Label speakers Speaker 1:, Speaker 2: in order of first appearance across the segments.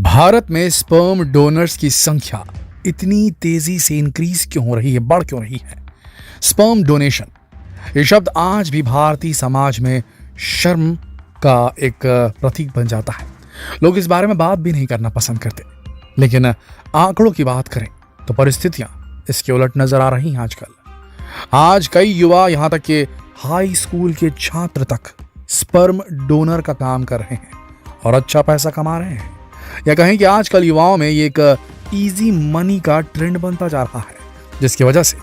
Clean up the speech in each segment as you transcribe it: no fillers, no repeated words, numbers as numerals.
Speaker 1: भारत में sperm donors की संख्या इतनी तेजी से इंक्रीज क्यों हो रही है, बढ़ क्यों रही है? स्पर्म डोनेशन ये शब्द आज भी भारतीय समाज में शर्म का एक प्रतीक बन जाता है। लोग इस बारे में बात भी नहीं करना पसंद करते। लेकिन आंकड़ों की बात करें तो परिस्थितियां इसके उलट नजर आ रही हैं आजकल। आज कई युवा, यहां तक कि हाई स्कूल के छात्र तक स्पर्म डोनर का काम कर रहे हैं और अच्छा पैसा कमा रहे हैं। या कहें कि आजकल युवाओं में ये एक इजी मनी का ट्रेंड बनता जा रहा है, जिसकी वजह से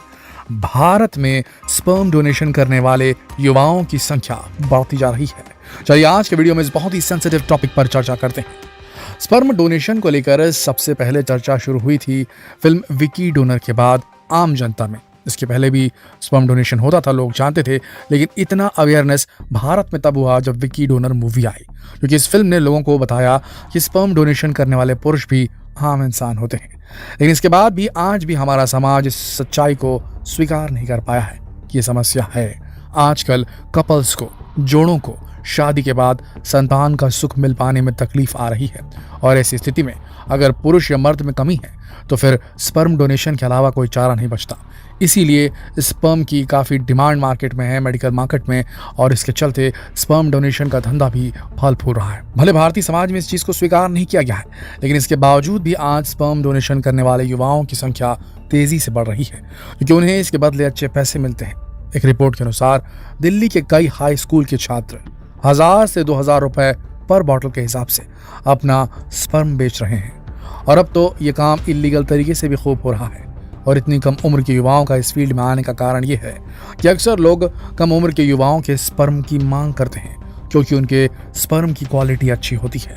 Speaker 1: भारत में स्पर्म डोनेशन करने वाले युवाओं की संख्या बढ़ती जा रही है। चलिए आज के वीडियो में इस बहुत ही सेंसिटिव टॉपिक पर चर्चा करते हैं। स्पर्म डोनेशन को लेकर सबसे पहले चर्चा शुरू हुई थी फिल्म विकी डोनर के बाद आम जनता में। इसके पहले भी स्पर्म डोनेशन होता था, लोग जानते थे, लेकिन इतना अवेयरनेस भारत में तब हुआ जब विकी डोनर मूवी आई, क्योंकि इस फिल्म ने लोगों को बताया कि स्पर्म डोनेशन करने वाले पुरुष भी आम इंसान होते हैं। लेकिन इसके बाद भी आज भी हमारा समाज इस सच्चाई को स्वीकार नहीं कर पाया है कि ये समस्या है। आजकल कपल्स को, जोड़ों को शादी के बाद संतान का सुख मिल पाने में तकलीफ आ रही है, और ऐसी स्थिति में अगर पुरुष या मर्द में कमी है तो फिर स्पर्म डोनेशन के अलावा कोई चारा नहीं बचता। इसीलिए स्पर्म की काफ़ी डिमांड मार्केट में है, मेडिकल मार्केट में, और इसके चलते स्पर्म डोनेशन का धंधा भी फल फूल रहा है। भले भारतीय समाज में इस चीज़ को स्वीकार नहीं किया गया है, लेकिन इसके बावजूद भी आज स्पर्म डोनेशन करने वाले युवाओं की संख्या तेज़ी से बढ़ रही है, क्योंकि उन्हें इसके बदले अच्छे पैसे मिलते हैं। एक रिपोर्ट के अनुसार दिल्ली के कई हाई स्कूल के छात्र 1000 से 2000 रुपए पर बॉटल के हिसाब से अपना स्पर्म बेच रहे हैं, और अब तो ये काम इलीगल तरीके से भी खूब हो रहा है। और इतनी कम उम्र के युवाओं का इस फील्ड में आने का कारण ये है कि अक्सर लोग कम उम्र के युवाओं के स्पर्म की मांग करते हैं, क्योंकि उनके स्पर्म की क्वालिटी अच्छी होती है।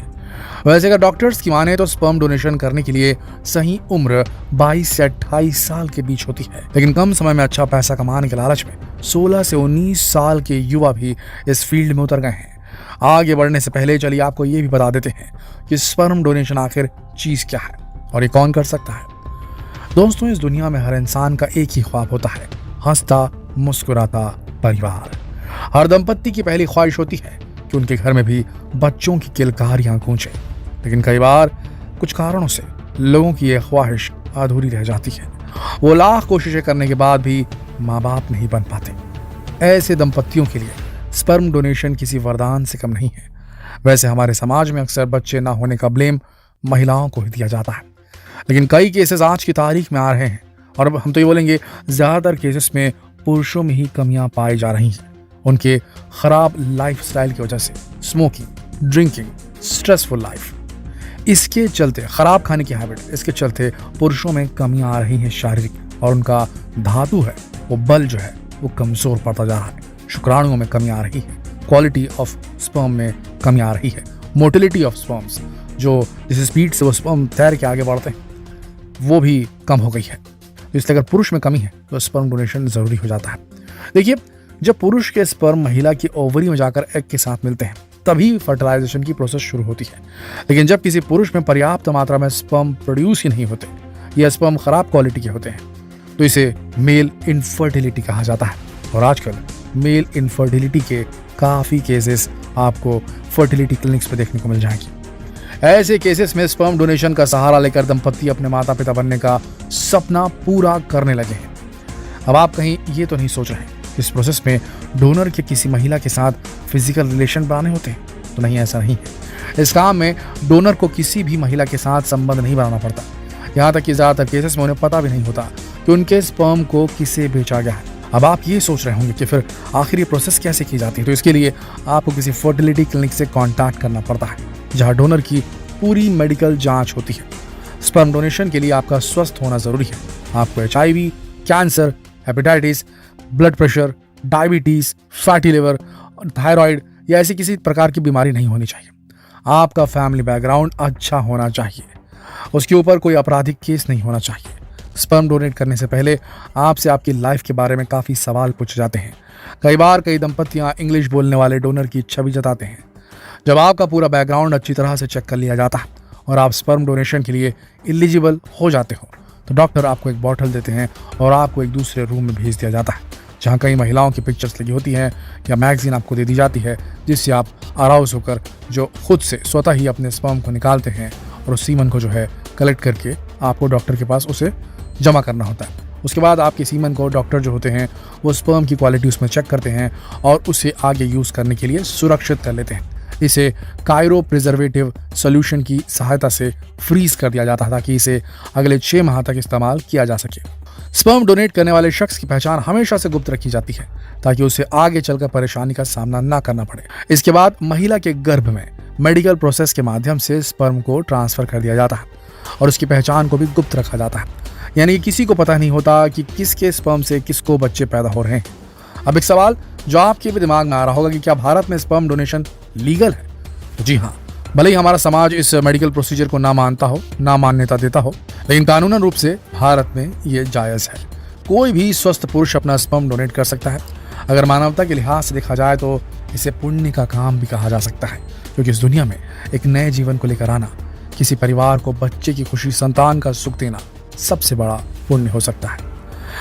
Speaker 1: वैसे अगर डॉक्टर्स की माने तो स्पर्म डोनेशन करने के लिए सही उम्र 22 से 28 साल के बीच होती है, लेकिन कम समय में अच्छा पैसा कमाने के लालच में 16 से 19 साल के युवा भी इस फील्ड में उतर गए हैं। आगे बढ़ने से पहले चलिए आपको ये भी बता देते हैं कि स्पर्म डोनेशन आखिर चीज़ क्या है और ये कौन कर सकता है। दोस्तों, इस दुनिया में हर इंसान का एक ही ख्वाब होता है, हंसता मुस्कुराता परिवार। हर दंपत्ति की पहली ख्वाहिश होती है कि उनके घर में भी बच्चों की किलकारियां गूंजे, लेकिन कई बार कुछ कारणों से लोगों की यह ख्वाहिश अधूरी रह जाती है। वो लाख कोशिशें करने के बाद भी माँ बाप नहीं बन पाते। ऐसे दंपत्तियों के लिए स्पर्म डोनेशन किसी वरदान से कम नहीं है। वैसे हमारे समाज में अक्सर बच्चे ना होने का ब्लेम महिलाओं को ही दिया जाता है, लेकिन कई केसेस आज की तारीख में आ रहे हैं, और अब हम तो ये बोलेंगे ज़्यादातर केसेस में पुरुषों में ही कमियां पाई जा रही हैं। उनके खराब लाइफस्टाइल की वजह से, स्मोकिंग, ड्रिंकिंग, स्ट्रेसफुल लाइफ, इसके चलते खराब खाने की हैबिट, इसके चलते पुरुषों में कमियां आ रही हैं शारीरिक, और उनका धातु है वो बल जो है वो कमज़ोर पड़ता जा रहा है। शुक्राणुओं में कमी आ रही है, क्वालिटी ऑफ स्पर्म में कमी आ रही है, मोटिलिटी ऑफ स्पर्म्स, जो जिस स्पीड से वो स्पर्म तैर के आगे बढ़ते हैं वो भी कम हो गई है। इसलिए अगर पुरुष में कमी है तो स्पर्म डोनेशन ज़रूरी हो जाता है। देखिए, जब पुरुष के स्पर्म महिला की ओवरी में जाकर एग के साथ मिलते हैं तभी फर्टिलाइजेशन की प्रोसेस शुरू होती है। लेकिन जब किसी पुरुष में पर्याप्त मात्रा में स्पर्म प्रोड्यूस ही नहीं होते या स्पर्म खराब क्वालिटी के होते हैं तो इसे मेल इनफर्टिलिटी कहा जाता है। और आजकल मेल इनफर्टिलिटी के काफ़ी केसेस आपको फर्टिलिटी क्लिनिक्स पर देखने को मिल जाएंगे। ऐसे केसेस में स्पर्म डोनेशन का सहारा लेकर दंपत्ति अपने माता पिता बनने का सपना पूरा करने लगे हैं। अब आप कहीं ये तो नहीं सोच रहे इस प्रोसेस में डोनर के किसी महिला के साथ फिजिकल रिलेशन बनाने होते हैं? तो नहीं, ऐसा नहीं है। इस काम में डोनर को किसी भी महिला के साथ संबंध नहीं बनाना पड़ता। यहाँ तक कि ज़्यादातर केसेस में उन्हें पता भी नहीं होता कि उनके स्पर्म को किसे बेचा गया है। अब आप ये सोच रहे होंगे कि फिर आखिर ये प्रोसेस कैसे की जाती है, तो इसके लिए आपको किसी फर्टिलिटी क्लिनिक से कांटेक्ट करना पड़ता है, जहां डोनर की पूरी मेडिकल जांच होती है। स्पर्म डोनेशन के लिए आपका स्वस्थ होना ज़रूरी है। आपको HIV, cancer, hepatitis, blood pressure, diabetes, fatty liver, thyroid या ऐसी किसी प्रकार की बीमारी नहीं होनी चाहिए। आपका फैमिली बैकग्राउंड अच्छा होना चाहिए। उसके ऊपर कोई आपराधिक केस नहीं होना चाहिए। स्पर्म डोनेट करने से पहले आपसे आपकी लाइफ के बारे में काफ़ी सवाल पूछे जाते हैं। कई बार कई दंपत्तियां इंग्लिश बोलने वाले डोनर की इच्छा भी जताते हैं। जब आपका पूरा बैकग्राउंड अच्छी तरह से चेक कर लिया जाता है और आप स्पर्म डोनेशन के लिए एलिजिबल हो जाते हो तो डॉक्टर आपको एक बॉटल देते हैं और आपको एक दूसरे रूम में भेज दिया जाता है, जहाँ कई महिलाओं की पिक्चर्स लगी होती हैं या मैगजीन आपको दे दी जाती है, जिससे आप अराउज होकर जो खुद से स्वतः ही अपने स्पर्म को निकालते हैं और उस सीमन को जो है कलेक्ट करके आपको डॉक्टर के पास उसे जमा करना होता है। उसके बाद आपके सीमन को डॉक्टर जो होते हैं वो स्पर्म की क्वालिटी उसमें चेक करते हैं और उसे आगे यूज़ करने के लिए सुरक्षित कर लेते हैं। इसे कायरो प्रिजर्वेटिव सॉल्यूशन की सहायता से फ्रीज कर दिया जाता है ताकि इसे अगले 6 माह तक इस्तेमाल किया जा सके। स्पर्म डोनेट करने वाले शख्स की पहचान हमेशा से गुप्त रखी जाती है ताकि उसे आगे चलकर परेशानी का सामना ना करना पड़े। इसके बाद महिला के गर्भ में मेडिकल प्रोसेस के माध्यम से स्पर्म को ट्रांसफर कर दिया जाता है और उसकी पहचान को भी गुप्त रखा जाता है, यानी किसी को पता नहीं होता कि किसके स्पर्म से किसको बच्चे पैदा हो रहे हैं। अब एक सवाल जो आपके भी दिमाग में आ रहा होगा कि क्या भारत में स्पर्म डोनेशन लीगल है? तो जी हाँ, भले ही हमारा समाज इस मेडिकल प्रोसीजर को ना मानता हो, ना मान्यता देता हो, लेकिन कानूनन रूप से भारत में ये जायज़ है। कोई भी स्वस्थ पुरुष अपना स्पर्म डोनेट कर सकता है। अगर मानवता के लिहाज से देखा जाए तो इसे पुण्य का काम भी कहा जा सकता है, क्योंकि इस दुनिया में एक नए जीवन को लेकर आना, किसी परिवार को बच्चे की खुशी, संतान का सुख देना सबसे बड़ा पुण्य हो सकता है।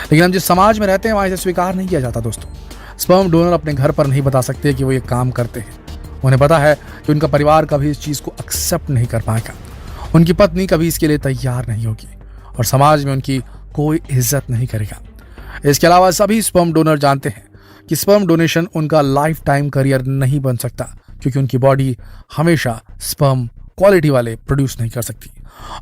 Speaker 1: लेकिन हम जिस समाज में रहते हैं वहाँ इसे स्वीकार नहीं किया जाता। दोस्तों, स्पर्म डोनर अपने घर पर नहीं बता सकते कि वो ये काम करते हैं। उन्हें पता है कि उनका परिवार कभी इस चीज़ को एक्सेप्ट नहीं कर पाएगा, उनकी पत्नी कभी इसके लिए तैयार नहीं होगी और समाज में उनकी कोई इज्जत नहीं करेगा। इसके अलावा सभी स्पर्म डोनर जानते हैं कि स्पर्म डोनेशन उनका लाइफ टाइम करियर नहीं बन सकता, क्योंकि उनकी बॉडी हमेशा स्पर्म क्वालिटी वाले प्रोड्यूस नहीं कर सकती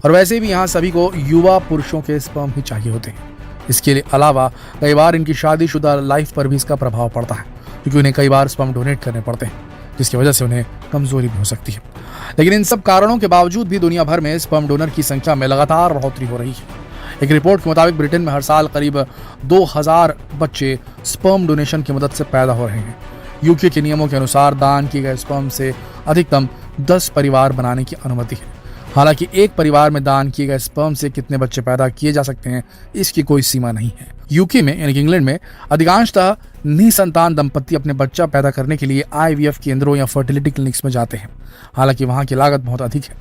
Speaker 1: और वैसे भी यहाँ सभी को युवा पुरुषों के स्पर्म ही चाहिए होते हैं। इसके अलावा कई बार इनकी शादीशुदा लाइफ पर भी इसका प्रभाव पड़ता है, क्योंकि उन्हें कई बार स्पर्म डोनेट करने पड़ते हैं, जिसकी वजह से उन्हें कमजोरी भी हो सकती है। लेकिन इन सब कारणों के बावजूद भी दुनिया भर में स्पर्म डोनर की संख्या में लगातार बढ़ोतरी हो रही है। एक रिपोर्ट के मुताबिक ब्रिटेन में हर साल करीब 2000 बच्चे स्पर्म डोनेशन की मदद से पैदा हो रहे हैं। यूके के नियमों के अनुसार दान किए गए स्पर्म से अधिकतम 10 परिवार बनाने की अनुमति है। हालांकि एक परिवार में दान किए गए स्पर्म से कितने बच्चे पैदा किए जा सकते हैं, इसकी कोई सीमा नहीं है। यूके में यानी कि इंग्लैंड में अधिकांशतः निसंतान दंपत्ति अपने बच्चा पैदा करने के लिए IVF केंद्रों या फर्टिलिटी क्लिनिक्स में जाते हैं। हालांकि वहां की लागत बहुत अधिक है।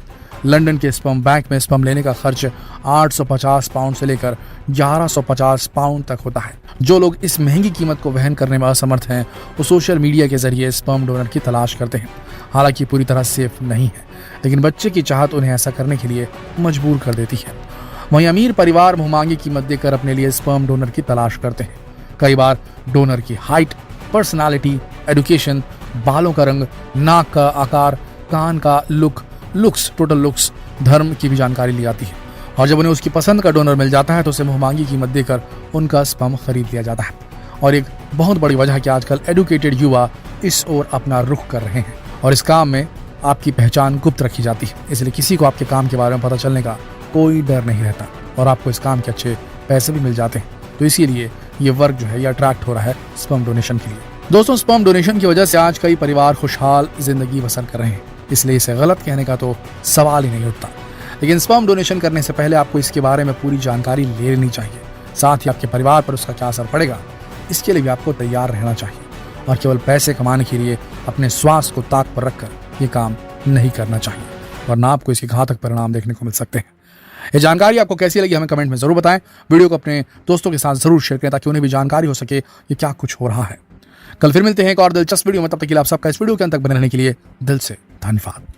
Speaker 1: लंदन के स्पर्म बैंक में स्पर्म लेने का खर्च 850 पाउंड से लेकर 1150 पाउंड तक होता है। जो लोग इस महंगी कीमत को वहन करने में असमर्थ हैं, वो सोशल मीडिया के जरिए स्पर्म डोनर की तलाश करते हैं। हालांकि पूरी तरह सेफ नहीं है, लेकिन बच्चे की चाहत उन्हें ऐसा करने के लिए मजबूर कर देती है। वहीं अमीर परिवार मुंहमांगी कीमत देकर अपने लिए स्पर्म डोनर की तलाश करते हैं। कई बार डोनर की हाइट, पर्सनालिटी, एडुकेशन, बालों का रंग, नाक का आकार, कान का लुक्स, टोटल लुक्स, धर्म की भी जानकारी ली जाती है और जब उन्हें उसकी पसंद का डोनर मिल जाता है तो उसे मुंहमांगी कीमत देकर उनका स्पर्म खरीद लिया जाता है। और एक बहुत बड़ी वजह है कि आजकल एडुकेटेड युवा इस ओर अपना रुख कर रहे हैं और इस काम में आपकी पहचान गुप्त रखी जाती है, इसलिए किसी को आपके काम के बारे में पता चलने का कोई डर नहीं रहता और आपको इस काम के अच्छे पैसे भी मिल जाते हैं। तो इसीलिए ये वर्ग जो है ये अट्रैक्ट हो रहा है स्पर्म डोनेशन के लिए। दोस्तों, स्पर्म डोनेशन की वजह से आज कई परिवार खुशहाल जिंदगी बसर कर रहे हैं, इसलिए इसे गलत कहने का तो सवाल ही नहीं उठता। लेकिन स्पर्म डोनेशन करने से पहले आपको इसके बारे में पूरी जानकारी ले लेनी चाहिए। साथ ही आपके परिवार पर उसका क्या असर पड़ेगा, इसके लिए भी आपको तैयार रहना चाहिए और केवल पैसे कमाने के लिए अपने स्वास्थ्य को ताक पर रखकर ये काम नहीं करना चाहिए, वरना आपको इसके घातक परिणाम देखने को मिल सकते हैं। ये जानकारी आपको कैसी लगी हमें कमेंट में जरूर बताएं। वीडियो को अपने दोस्तों के साथ जरूर शेयर करें ताकि उन्हें भी जानकारी हो सके ये क्या कुछ हो रहा है। कल फिर मिलते हैं एक और दिलचस्प वीडियो में, तब तक के लिए आप सबका इस वीडियो के अंत तक बने रहने के लिए दिल से धन्यवाद।